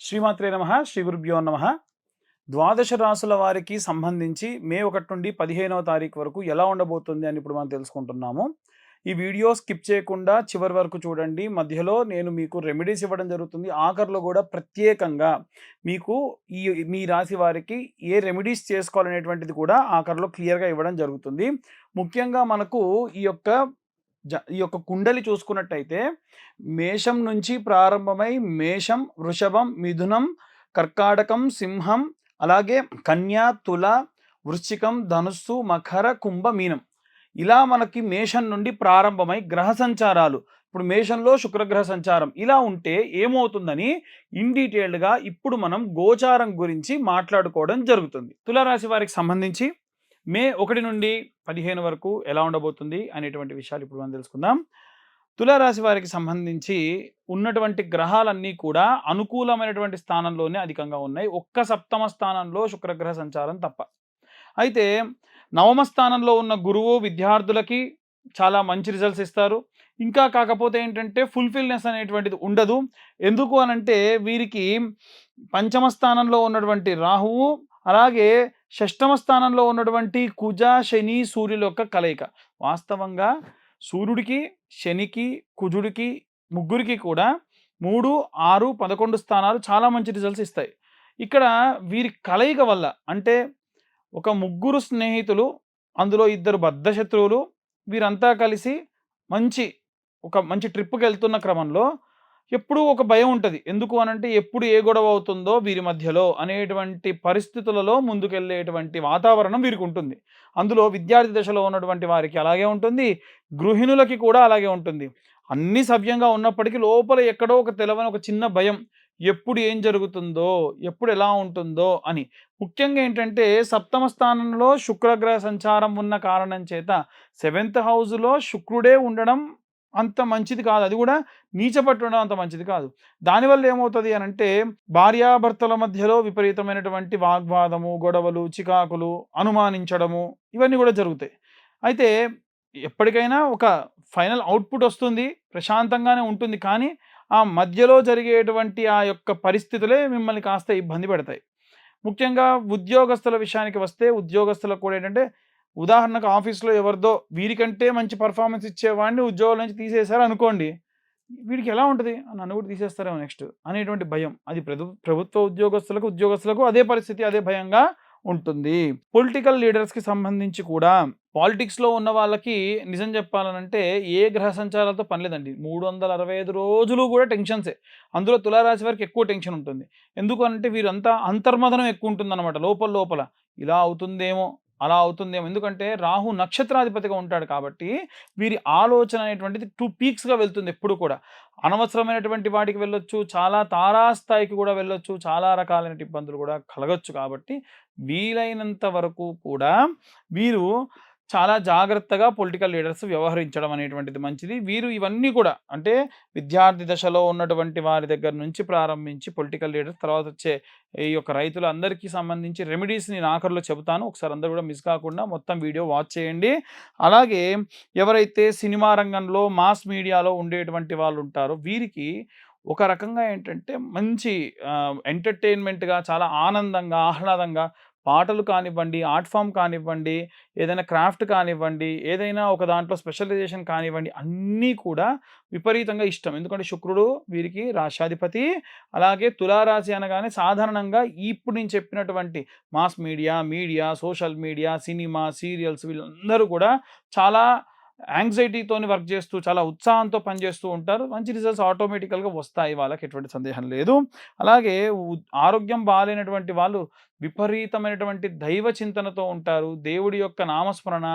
శ్రీమాత్రే నమః. శ్రీ గురుభ్యో నమః. ద్వాదశ రాసుల వారికి సంబంధించి మే 1 నుండి 15వ తారీఖు వరకు ఎలా ఉండబోతుంది అని ఇప్పుడు మనం తెలుసుకుంటున్నాము. ఈ వీడియో స్కిప్ చేయకుండా చివరి వరకు చూడండి. మధ్యలో నేను మీకు రెమెడీస్ ఇవ్వడం జరుగుతుంది. ఆఖరిలో కూడా ప్రత్యేకంగా మీకు మీ రాశి వారికి ఏ రెమెడీస్ చేసుకోవాలనేటువంటిది కూడా ఆఖరిలో క్లియర్గా ఇవ్వడం జరుగుతుంది. ముఖ్యంగా మనకు ఈ యొక్క కుండలి చూసుకున్నట్టయితే మేషం నుంచి ప్రారంభమై మేషం, వృషభం, మిథునం, కర్కాటకం, సింహం, అలాగే కన్యా, తుల, వృశ్చికం, ధనుస్సు, మకర, కుంభ, మీనం, ఇలా మనకి మేషం నుండి ప్రారంభమై గ్రహ సంచారాలు, ఇప్పుడు మేషంలో శుక్రగ్రహ సంచారం ఇలా ఉంటే ఏమవుతుందని ఇన్ డీటెయిల్డ్గా ఇప్పుడు మనం గోచారం గురించి మాట్లాడుకోవడం జరుగుతుంది. తులారాశి వారికి సంబంధించి మే 1 నుండి 15 వరకు ఎలా ఉండబోతుంది అనేటువంటి విషయాలు ఇప్పుడు మనం తెలుసుకుందాం. తులారాశి వారికి సంబంధించి ఉన్నటువంటి గ్రహాలన్నీ కూడా అనుకూలమైనటువంటి స్థానంలోనే అధికంగా ఉన్నాయి. ఒక్క సప్తమ స్థానంలో శుక్రగ్రహ సంచారం తప్ప. అయితే నవమ స్థానంలో ఉన్న గురువు విద్యార్థులకి చాలా మంచి రిజల్ట్స్ ఇస్తారు. ఇంకా కాకపోతే ఏంటంటే ఫుల్ఫిల్నెస్ అనేటువంటిది ఉండదు. ఎందుకు అనంటే వీరికి పంచమ స్థానంలో ఉన్నటువంటి రాహువు, అలాగే షష్టమ స్థానంలో ఉన్నటువంటి కుజ, శని, సూర్యుల యొక్క కలయిక. వాస్తవంగా సూర్యుడికి, శనికి, కుజుడికి ముగ్గురికి కూడా 3, 6, 11 స్థానాలు చాలా మంచి రిజల్ట్స్ ఇస్తాయి. ఇక్కడ వీరి కలయిక వల్ల అంటే ఒక ముగ్గురు స్నేహితులు, అందులో 2 బద్ధశత్రువులు, వీరంతా కలిసి ఒక మంచి ట్రిప్కి వెళ్తున్న క్రమంలో ఎప్పుడూ ఒక భయం ఉంటుంది. ఎందుకు అనంటే ఎప్పుడు ఏ గొడవ అవుతుందో వీరి మధ్యలో అనేటువంటి పరిస్థితులలో ముందుకెళ్ళేటువంటి వాతావరణం వీరికి ఉంటుంది. అందులో విద్యార్థి దశలో ఉన్నటువంటి వారికి అలాగే ఉంటుంది, గృహిణులకి కూడా అలాగే ఉంటుంది. అన్ని సవ్యంగా ఉన్నప్పటికీ లోపల ఎక్కడో ఒక తెలవని ఒక చిన్న భయం, ఎప్పుడు ఏం జరుగుతుందో, ఎప్పుడు ఎలా ఉంటుందో అని. ముఖ్యంగా ఏంటంటే సప్తమ స్థానంలో శుక్రగ్రహ సంచారం ఉన్న కారణం చేత 7th హౌస్లో శుక్రుడే ఉండడం అంత మంచిది కాదు. అది కూడా నీచపట్టు ఉండడం అంత మంచిది కాదు. దానివల్ల ఏమవుతుంది అనంటే భార్యాభర్తల మధ్యలో విపరీతమైనటువంటి వాగ్వాదము, గొడవలు, చికాకులు, అనుమానించడము ఇవన్నీ కూడా జరుగుతాయి. అయితే ఎప్పటికైనా ఒక ఫైనల్ అవుట్పుట్ వస్తుంది, ప్రశాంతంగానే ఉంటుంది. కానీ ఆ మధ్యలో జరిగేటువంటి ఆ యొక్క పరిస్థితులే మిమ్మల్ని కాస్త ఇబ్బంది పెడతాయి. ముఖ్యంగా ఉద్యోగస్తుల విషయానికి వస్తే ఉద్యోగస్తులకు కూడా ఏంటంటే ఉదాహరణకు ఆఫీస్లో ఎవరిదో వీరికంటే మంచి పర్ఫార్మెన్స్ ఇచ్చేవాడిని ఉద్యోగాల నుంచి తీసేశారు అనుకోండి, వీడికి ఎలా ఉంటుంది, నన్ను కూడా తీసేస్తారేమో నెక్స్ట్ అనేటువంటి భయం. అది ప్రభుత్వ ఉద్యోగస్తులకు అదే పరిస్థితి, అదే భయంగా ఉంటుంది. పొలిటికల్ లీడర్స్కి సంబంధించి కూడా పాలిటిక్స్లో ఉన్న వాళ్ళకి నిజం చెప్పాలనంటే ఏ గ్రహ సంచారాలతో పని లేదండి. 365 రోజులు కూడా టెన్షన్సే. అందులో తులారాశి వారికి ఎక్కువ టెన్షన్ ఉంటుంది. ఎందుకు అంటే వీరంతా అంతర్మదనం ఎక్కువ ఉంటుందన్నమాట. లోపల ఇలా అవుతుందేమో, అలా అవుతుందేమో. ఎందుకంటే రాహు నక్షత్రాధిపతిగా ఉంటాడు కాబట్టి వీరి ఆలోచన అనేటువంటిది 2 పీక్స్గా వెళ్తుంది ఎప్పుడు కూడా. అనవసరమైనటువంటి వాటికి వెళ్ళొచ్చు, చాలా తారాస్థాయికి కూడా వెళ్ళొచ్చు, చాలా రకాలైన ఇబ్బందులు కూడా కలగచ్చు. కాబట్టి వీలైనంత వరకు కూడా వీరు చాలా జాగ్రత్తగా పొలిటికల్ లీడర్స్ వ్యవహరించడం అనేటువంటిది మంచిది. వీరు ఇవన్నీ కూడా అంటే విద్యార్థి దశలో ఉన్నటువంటి వారి దగ్గర నుంచి ప్రారంభించి పొలిటికల్ లీడర్స్, తర్వాత వచ్చే ఈ యొక్క రైతులు అందరికీ సంబంధించి రెమెడీస్ నేను ఆఖరిలో చెబుతాను. ఒకసారి అందరూ కూడా మిస్ కాకుండా మొత్తం వీడియో వాచ్ చేయండి. అలాగే ఎవరైతే సినిమా రంగంలో, మాస్ మీడియాలో ఉండేటువంటి వాళ్ళు ఉంటారో వీరికి ఒక రకంగా ఏంటంటే మంచి ఎంటర్టైన్మెంట్గా, చాలా ఆనందంగా, ఆహ్లాదంగా పాటలు కానివ్వండి, ఆర్ట్ ఫామ్ కానివ్వండి, ఏదైనా క్రాఫ్ట్ కానివ్వండి, ఏదైనా ఒక దాంట్లో స్పెషలైజేషన్ కానివ్వండి, అన్నీ కూడా విపరీతంగా ఇష్టం. ఎందుకంటే శుక్రుడు వీరికి రాశ్యాధిపతి. అలాగే తులారాశి అనగానే సాధారణంగా ఇప్పుడు నేను చెప్పినటువంటి mass media, social media, cinema, serials వీళ్ళందరూ కూడా చాలా యాంగ్జైటీతోని వర్క్ చేస్తూ, చాలా ఉత్సాహంతో పనిచేస్తూ ఉంటారు. మంచి రిజల్ట్స్ ఆటోమేటికల్గా వస్తాయి, వాళ్ళకి ఎటువంటి సందేహం లేదు. అలాగే ఆరోగ్యం బాగాలేనటువంటి వాళ్ళు విపరీతమైనటువంటి దైవ చింతనతో ఉంటారు. దేవుడి యొక్క నామస్మరణ,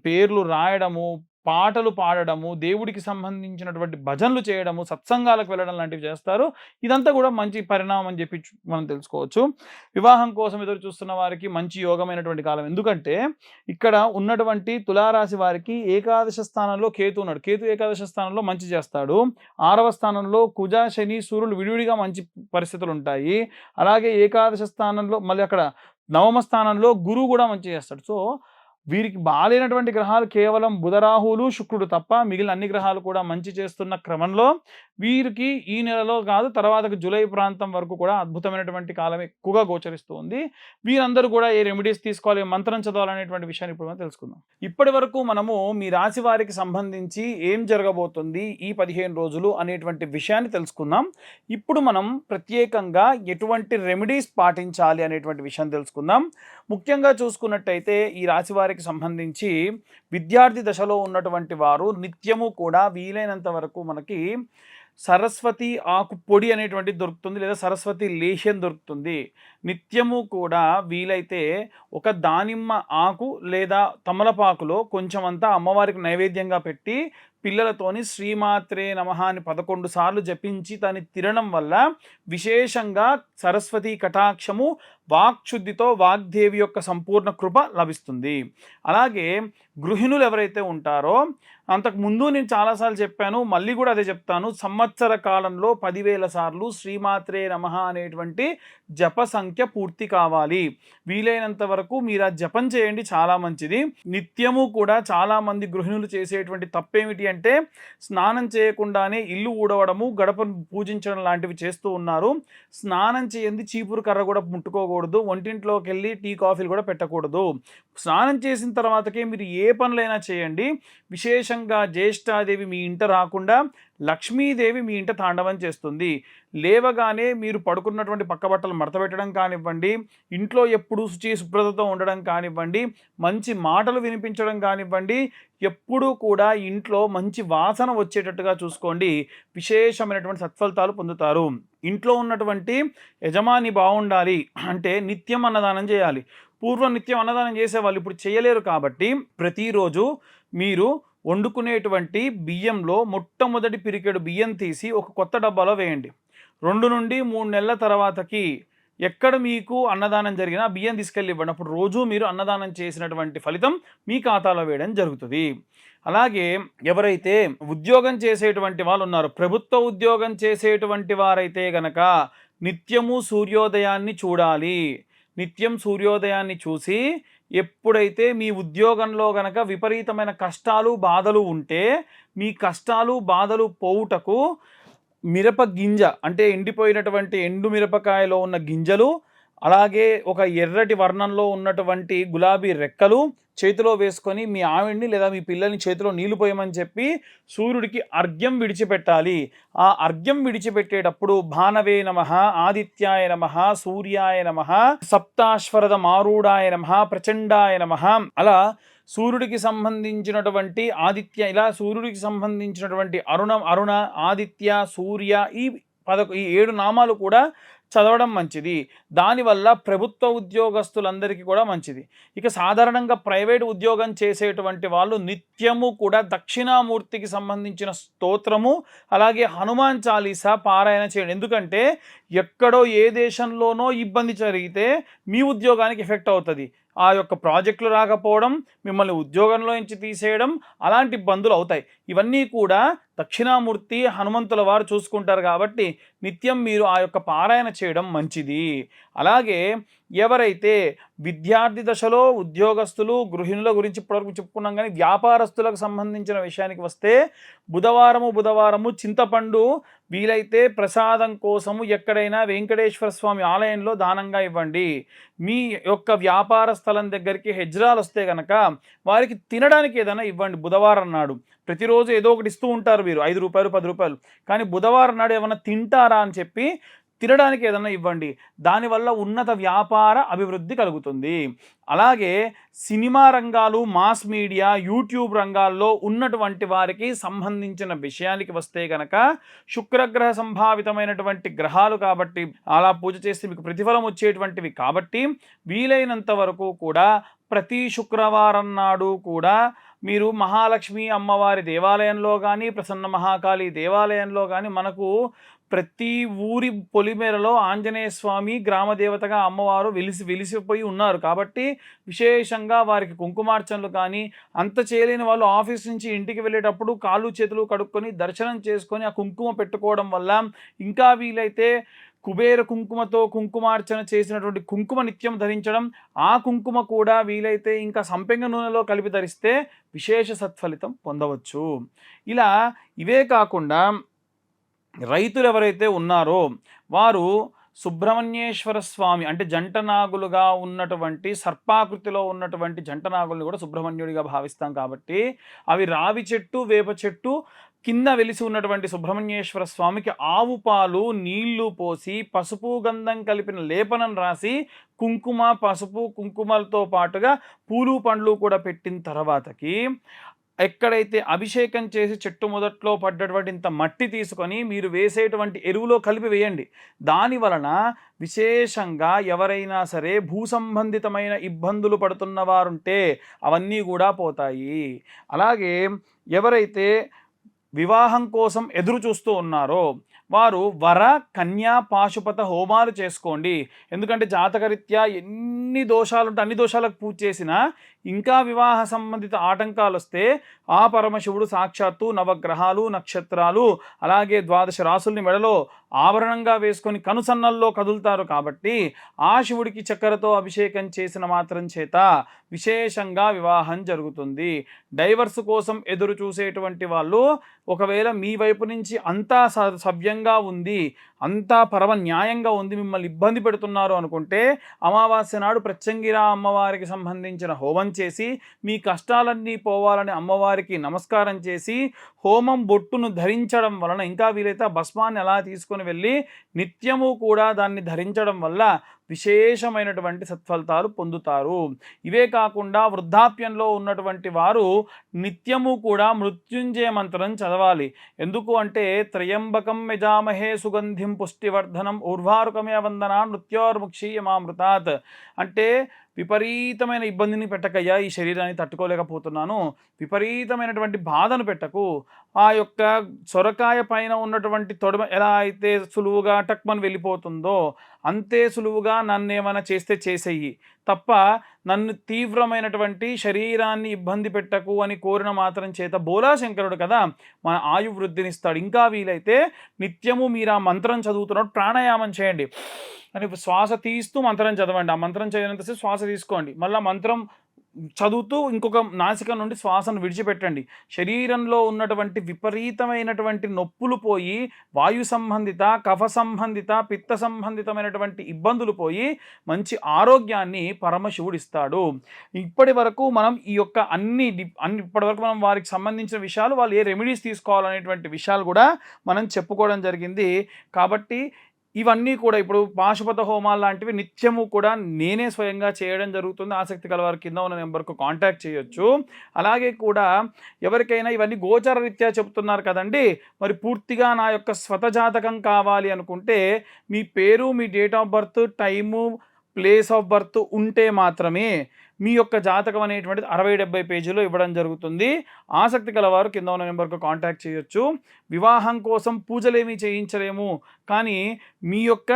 పేర్లు రాయడము, పాటలు పాడడము, దేవుడికి సంబంధించినటువంటి భజనలు చేయడము, సత్సంగాలకు వెళ్ళడం లాంటివి చేస్తారు. ఇదంతా కూడా మంచి పరిణామం అని చెప్పి మనం తెలుసుకోవచ్చు. వివాహం కోసం ఎదురు చూస్తున్న వారికి మంచి యోగమైనటువంటి కాలం. ఎందుకంటే ఇక్కడ ఉన్నటువంటి తులారాశి వారికి ఏకాదశ స్థానంలో కేతు ఉన్నాడు. కేతు ఏకాదశ స్థానంలో మంచి చేస్తాడు. 6వ స్థానంలో కుజ, శని, సూర్యులు విడివిడిగా మంచి పరిస్థితులు ఉంటాయి. అలాగే ఏకాదశ స్థానంలో మళ్ళీ అక్కడ 9వ స్థానంలో గురువు కూడా మంచి చేస్తాడు. సో వీరికి బాలేనటువంటి గ్రహాలు కేవలం బుధ, రాహువులు, శుక్రుడు తప్ప మిగిలిన అన్ని గ్రహాలు కూడా మంచి చేస్తున్న క్రమంలో వీరికి ఈ నెలలో కాదు తర్వాతకి జూలై ప్రాంతం వరకు కూడా అద్భుతమైనటువంటి కాలం ఎక్కువగా గోచరిస్తూ ఉంది. వీరందరూ కూడా ఏ రెమెడీస్ తీసుకోవాలి, మంత్రం చదవాలనేటువంటి విషయాన్ని ఇప్పుడు మనం తెలుసుకుందాం. ఇప్పటి వరకు మనము మీ రాశి వారికి సంబంధించి ఏం జరగబోతుంది ఈ 15 రోజులు అనేటువంటి విషయాన్ని తెలుసుకుందాం. ఇప్పుడు మనం ప్రత్యేకంగా ఎటువంటి రెమెడీస్ పాటించాలి అనేటువంటి విషయం తెలుసుకుందాం. ముఖ్యంగా చూసుకున్నట్టయితే ఈ రాశి వారికి సంబంధించి విద్యార్థి దశలో ఉన్నటువంటి వారు నిత్యము కూడా వీలైనంత వరకు మనకి సరస్వతి ఆకు పొడి అనేటువంటిది దొరుకుతుంది, లేదా సరస్వతి లేహ్యం దొరుకుతుంది. నిత్యము కూడా వీలైతే ఒక దానిమ్మ ఆకు లేదా తమలపాకులో కొంచెం అంతా అమ్మవారికి నైవేద్యంగా పెట్టి పిల్లలతోని శ్రీమాత్రే నమః అని 11 సార్లు జపించి దాన్ని తినడం వల్ల విశేషంగా సరస్వతి కటాక్షము, వాక్శుద్ధితో వాగ్దేవి యొక్క సంపూర్ణ కృప లభిస్తుంది. అలాగే గృహిణులు ఎవరైతే ఉంటారో, అంతకుముందు నేను చాలాసార్లు చెప్పాను, మళ్ళీ కూడా అదే చెప్తాను, సంవత్సర కాలంలో 10,000 సార్లు శ్రీమాత్రే నమః అనేటువంటి జప సంఖ్య పూర్తి కావాలి. వీలైనంత వరకు మీరు ఆ జపం చేయండి, చాలా మంచిది. నిత్యము కూడా చాలామంది గృహిణులు చేసేటువంటి తప్పేమిటి అంటే స్నానం చేయకుండానే ఇల్లు ఊడవడము, గడపను పూజించడం లాంటివి చేస్తూ ఉన్నారు. స్నానం చేయండి చీపురు కర్ర కూడా ముట్టుకోకూడదు, వంటింట్లోకి వెళ్ళి టీ కాఫీలు కూడా పెట్టకూడదు. స్నానం చేసిన తర్వాతకే మీరు ఏ పనులైనా చేయండి. విశేషంగా జ్యేష్ఠాదేవి మీ ఇంట రాకుండా లక్ష్మీదేవి మీ ఇంట తాండవం చేస్తుంది. లేవగానే మీరు పడుకున్నటువంటి పక్క బట్టలు మడతపెట్టడం కానివ్వండి, ఇంట్లో ఎప్పుడు శుభ్రతతో ఉండడం కానివ్వండి, మంచి మాటలు వినిపించడం కానివ్వండి, ఎప్పుడూ కూడా ఇంట్లో మంచి వాసన వచ్చేటట్టుగా చూసుకోండి. విశేషమైనటువంటి సత్ఫలితాలు పొందుతారు. ఇంట్లో ఉన్నటువంటి యజమాని బాగుండాలి అంటే నిత్యం అన్నదానం చేయాలి. పూర్వం నిత్యం అన్నదానం చేసేవాళ్ళు ఇప్పుడు చేయలేరు. కాబట్టి ప్రతిరోజు మీరు వండుకునేటువంటి బియ్యంలో మొట్టమొదటి పిరికెడు బియ్యం తీసి ఒక కొత్త డబ్బాలో వేయండి. 2 నుండి 3 నెలల తర్వాతకి ఎక్కడ మీకు అన్నదానం జరిగినా బియ్యం తీసుకెళ్ళి ఇవ్వండి. అప్పుడు రోజు మీరు అన్నదానం చేసినటువంటి ఫలితం మీ ఖాతాలో వేయడం జరుగుతుంది. అలాగే ఎవరైతే ఉద్యోగం చేసేటువంటి వాళ్ళు ఉన్నారు, ప్రభుత్వ ఉద్యోగం చేసేటువంటి వారైతే గనక నిత్యము సూర్యోదయాన్ని చూడాలి. నిత్యం సూర్యోదయాన్ని చూసి ఎప్పుడైతే మీ ఉద్యోగంలో గనక విపరీతమైన కష్టాలు బాధలు ఉంటే మీ కష్టాలు బాధలు పోవుటకు మిరప గింజ అంటే ఎండిపోయినటువంటి ఎండు మిరపకాయలో ఉన్న గింజలు, అలాగే ఒక ఎర్రటి వర్ణంలో ఉన్నటువంటి గులాబీ రెక్కలు చేతిలో వేసుకొని మీ ఆవిడ్ని లేదా మీ పిల్లల్ని చేతిలో నీళ్లు పోయమని చెప్పి సూర్యుడికి అర్ఘ్యం విడిచిపెట్టాలి. ఆ అర్ఘ్యం విడిచిపెట్టేటప్పుడు భానవే నమః, ఆదిత్యాయ నమః, సూర్యాయ నమః, సప్తాశ్వరద మారూఢాయ నమః, ప్రచండాయ నమః, అలా సూర్యుడికి సంబంధించినటువంటి ఆదిత్య, ఇలా సూర్యుడికి సంబంధించినటువంటి అరుణ, ఆదిత్య, సూర్య, ఈ 7 నామాలు కూడా చదవడం మంచిది. దానివల్ల ప్రభుత్వ ఉద్యోగస్తులందరికీ కూడా మంచిది. ఇక సాధారణంగా ప్రైవేట్ ఉద్యోగం చేసేటువంటి వాళ్ళు నిత్యము కూడా దక్షిణామూర్తికి సంబంధించిన స్తోత్రము, అలాగే హనుమాన్ చాలీసా పారాయణ చేయండి. ఎందుకంటే ఎక్కడో ఏ దేశంలోనో ఇబ్బంది జరిగితే మీ ఉద్యోగానికి ఎఫెక్ట్ అవుతుంది. ఆ యొక్క ప్రాజెక్టులు రాకపోవడం, మిమ్మల్ని ఉద్యోగంలో నుంచి తీసేయడం, అలాంటి ఇబ్బందులు అవుతాయి. ఇవన్నీ కూడా దక్షిణామూర్తి హనుమంతుల వారు చూసుకుంటారు. కాబట్టి నిత్యం మీరు ఆ యొక్క పారాయణ చేయడం మంచిది. అలాగే ఎవరైతే విద్యార్థి దశలో ఉద్యోగస్తులు, గృహిణుల గురించి ఇప్పటివరకు చెప్పుకున్నాం, కానీ వ్యాపారస్తులకు సంబంధించిన విషయానికి వస్తే బుధవారము చింతపండు వీలైతే ప్రసాదం కోసము ఎక్కడైనా వెంకటేశ్వర స్వామి ఆలయంలో దానంగా ఇవ్వండి. మీ యొక్క వ్యాపార స్థలం దగ్గరికి హెజ్రాలు వస్తే కనుక వారికి తినడానికి ఏదైనా ఇవ్వండి. బుధవారం నాడు ప్రతిరోజు ఏదో ఒకటి ఇస్తూ ఉంటారు మీరు, 5 రూపాయలు 10 రూపాయలు, కానీ బుధవారం నాడు ఏమైనా తింటారా అని చెప్పి తినడానికి ఏదైనా ఇవ్వండి. దానివల్ల ఉన్నత వ్యాపార అభివృద్ధి కలుగుతుంది. అలాగే సినిమా రంగాలు, మాస్ మీడియా, యూట్యూబ్ రంగాల్లో ఉన్నటువంటి వారికి సంబంధించిన విషయానికి వస్తే కనుక శుక్రగ్రహ సంభావితమైనటువంటి గ్రహాలు కాబట్టి అలా పూజ చేస్తే మీకు ప్రతిఫలం వచ్చేటువంటివి. కాబట్టి వీలైనంత వరకు కూడా ప్రతి శుక్రవారం నాడు కూడా మీరు మహాలక్ష్మి అమ్మవారి దేవాలయంలో కానీ, ప్రసన్న మహాకాళి దేవాలయంలో కానీ, మనకు ప్రతి ఊరి పొలిమేరలో ఆంజనేయ స్వామి గ్రామదేవతగా అమ్మవారు వెలిసిపోయి ఉన్నారు. కాబట్టి విశేషంగా వారికి కుంకుమార్చనలు కానీ, అంత చేయలేని వాళ్ళు ఆఫీస్ నుంచి ఇంటికి వెళ్ళేటప్పుడు కాళ్ళు చేతులు కడుక్కొని దర్శనం చేసుకొని ఆ కుంకుమ పెట్టుకోవడం వల్ల, ఇంకా వీలైతే కుబేర కుంకుమతో కుంకుమార్చన చేసినటువంటి కుంకుమ నిత్యం ధరించడం, ఆ కుంకుమ కూడా వీలైతే ఇంకా సంపెంగ నూనెలో కలిపి ధరిస్తే విశేష సత్ఫలితం పొందవచ్చు. ఇలా ఇవే కాకుండా రైతులు ఎవరైతే ఉన్నారో వారు సుబ్రహ్మణ్యేశ్వర స్వామి అంటే జంటనాగులుగా ఉన్నటువంటి సర్పాకృతిలో ఉన్నటువంటి జంటనాగుల్ని కూడా సుబ్రహ్మణ్యుడిగా భావిస్తాం కాబట్టి అవి రావి చెట్టు, వేప చెట్టు కింద వెలిసి ఉన్నటువంటి సుబ్రహ్మణ్యేశ్వర స్వామికి ఆవు పాలు, నీళ్లు పోసి పసుపు గంధం కలిపిన లేపనం రాసి కుంకుమ, పసుపు, కుంకుమలతో పాటుగా పూలు పండ్లు కూడా పెట్టిన తర్వాతకి ఎక్కడైతే అభిషేకం చేసి చెట్టు మొదట్లో పడ్డటువంటి ఇంత మట్టి తీసుకొని మీరు వేసేటువంటి ఎరువులో కలిపి వేయండి. దాని వలన విశేషంగా ఎవరైనా సరే భూ సంబంధితమైన ఇబ్బందులు పడుతున్న వారుంటే అవన్నీ కూడా పోతాయి. అలాగే ఎవరైతే వివాహం కోసం ఎదురు చూస్తూ ఉన్నారో వారు వర, కన్యా, పాశుపత హోమాలు చేసుకోండి. ఎందుకంటే జాతకరీత్యా ఎన్ని దోషాలుంటే అన్ని దోషాలకు పూజ చేసినా ఇంకా వివాహ సంబంధిత ఆటంకాలు వస్తే ఆ పరమశివుడు సాక్షాత్తు నవగ్రహాలు, నక్షత్రాలు, అలాగే 12 రాసుల్ని మెడలో ఆభరణంగా వేసుకొని కనుసన్నల్లో కదులుతారు కాబట్టి ఆ శివుడికి చక్కెరతో అభిషేకం చేసిన మాత్రం చేత విశేషంగా వివాహం జరుగుతుంది. డైవర్స్ కోసం ఎదురు చూసేటువంటి వాళ్ళు ఒకవేళ మీ వైపు నుంచి అంతా సవ్యంగా ఉంది, అంతా పరమ న్యాయంగా ఉంది, మిమ్మల్ని ఇబ్బంది పెడుతున్నారు అనుకుంటే అమావాస్య నాడు ప్రత్యంగిరా అమ్మవారికి సంబంధించిన హోమం చేసి మీ కష్టాలన్నీ పోవాలని అమ్మవారికి నమస్కారం చేసి హోమం బొట్టును ధరించడం వలన, ఇంకా వీలైతే ఆ భస్మాన్ని అలా తీసుకొని వెళ్ళి నిత్యము కూడా దాన్ని ధరించడం వల్ల విశేషమైనటువంటి సత్ఫలితాలు పొందుతారు. ఇవే కాకుండా వృద్ధాప్యంలో ఉన్నటువంటి వారు నిత్యము కూడా మృత్యుంజయ మంత్రం చదవాలి. ఎందుకు అంటే త్రయంబకం యజామహే సుగంధిం పుష్టివర్ధనం ఊర్వారుకమే వందనా మృత్యోర్ముక్షీయమామృతాత్ అంటే విపరీతమైన ఇబ్బందిని పెట్టకయ్యా, ఈ శరీరాన్ని తట్టుకోలేకపోతున్నాను, విపరీతమైనటువంటి బాధను పెట్టకు, ఆ యొక్క సొరకాయ పైన ఉన్నటువంటి తొడమ ఎలా అయితే సులువుగా టక్మని వెళ్ళిపోతుందో అంతే సులువుగా నన్ను ఏమైనా చేస్తే చేసేయి తప్ప నన్ను తీవ్రమైనటువంటి శరీరాన్ని ఇబ్బంది పెట్టకు అని కోరిన మాత్రం చేత బోలాశంకరుడు కదా మన ఆయువృద్ధినిస్తాడు. ఇంకా వీలైతే నిత్యము మీరు ఆ మంత్రం చదువుతున్నప్పుడు ప్రాణాయామం చేయండి. అని శ్వాస తీస్తూ మంత్రం చదవండి. ఆ మంత్రం చదివినంతసేపు శ్వాస తీసుకోండి, మళ్ళీ మంత్రం చదువుతూ ఇంకొక నాసిక నుండి శ్వాసను విడిచిపెట్టండి. శరీరంలో ఉన్నటువంటి విపరీతమైనటువంటి నొప్పులు పోయి వాయు సంబంధిత, కఫ సంబంధిత, పిత్త సంబంధితమైనటువంటి ఇబ్బందులు పోయి మంచి ఆరోగ్యాన్ని పరమశివుడు ఇస్తాడు. ఇప్పటి వరకు మనం ఈ యొక్క ఇప్పటి వరకు మనం వారికి సంబంధించిన విషయాలు, వాళ్ళు ఏ రెమెడీస్ తీసుకోవాలనేటువంటి విషయాలు కూడా మనం చెప్పుకోవడం జరిగింది. కాబట్టి ఇవన్నీ కూడా ఇప్పుడు పాశుపత హోమాలు లాంటివి నిత్యము కూడా నేనే స్వయంగా చేయడం జరుగుతుంది. ఆసక్తి కల వారి కింద ఉన్న నెంబర్కు కాంటాక్ట్ చేయొచ్చు. అలాగే కూడా ఎవరికైనా ఇవన్నీ గోచర రీత్యా చెప్తున్నారు కదండి, మరి పూర్తిగా నా యొక్క స్వతజాతకం కావాలి అనుకుంటే మీ పేరు, మీ date of birth, time, place of birth ఉంటే మాత్రమే మీ యొక్క జాతకం అనేటువంటిది 60-70 పేజీలో ఇవ్వడం జరుగుతుంది. ఆసక్తి కలవారు కింద ఉన్న నెంబర్కు కాంటాక్ట్ చేయొచ్చు. వివాహం కోసం పూజలేమీ చేయించలేము, కానీ మీ యొక్క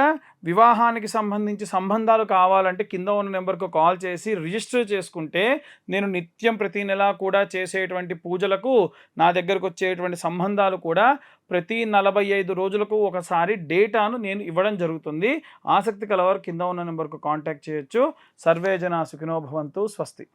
వివాహానికి సంబంధించి సంబంధాలు కావాలంటే కింద ఉన్న నెంబర్కు కాల్ చేసి రిజిస్టర్ చేసుకుంటే నేను నిత్యం ప్రతి నెల కూడా చేసేటువంటి పూజలకు నా దగ్గరకు వచ్చేటువంటి సంబంధాలు కూడా ప్రతి 45 రోజులకు ఒకసారి డేటాను నేను ఇవ్వడం జరుగుతుంది. ఆసక్తి కలవారు కింద ఉన్న నెంబర్కు కాంటాక్ట్ చేయొచ్చు. సర్వే జనా సుఖినో భవంతు. స్వస్తి.